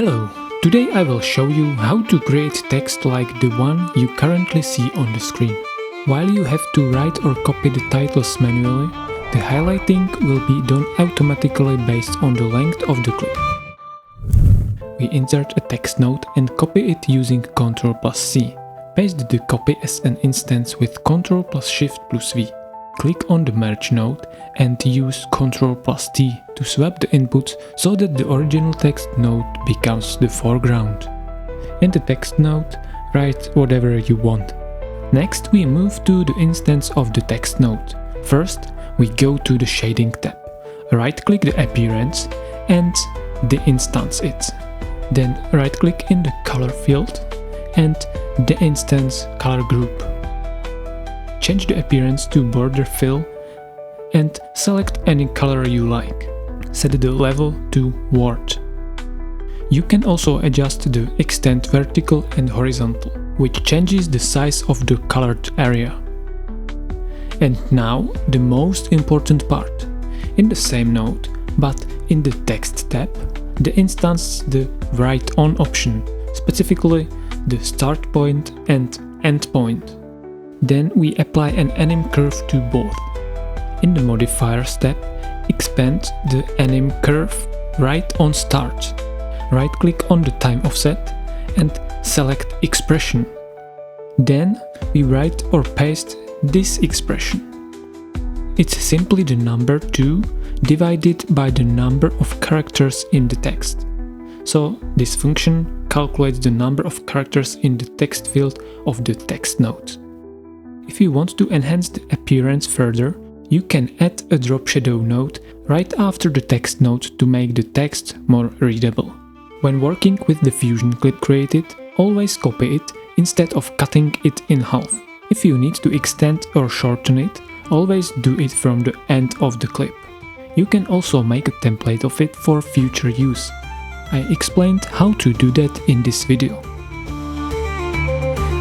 Hello! Today I will show you how to create text like the one you currently see on the screen. While you have to write or copy the titles manually, the highlighting will be done automatically based on the length of the clip. We insert a text node and copy it using Ctrl+C. Paste the copy as an instance with Ctrl+Shift+V. Click on the merge node and use Ctrl+T to swap the inputs so that the original text node becomes the foreground. In the text node, write whatever you want. Next, we move to the instance of the text node. First, we go to the shading tab. Right-click the appearance and deinstance it. Then right-click in the color field and deinstance color group. Change the appearance to border fill and select any color you like. Set the level to Word. You can also adjust the extent vertical and horizontal, which changes the size of the colored area. And now the most important part. In the same node, but in the text tab, deinstance the write on option, specifically the start point and end point. Then we apply an anim curve to both. In the modifiers tab, expand the anim curve right on start. Right-click on the time offset and select expression. Then we write or paste this expression. It's simply the number 2 divided by the number of characters in the text. So this function calculates the number of characters in the text field of the text node. If you want to enhance the appearance further, you can add a drop shadow node right after the text node to make the text more readable. When working with the Fusion clip created, always copy it instead of cutting it in half. If you need to extend or shorten it, always do it from the end of the clip. You can also make a template of it for future use. I explained how to do that in this video.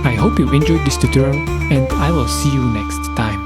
I hope you enjoyed this tutorial and I will see you next time.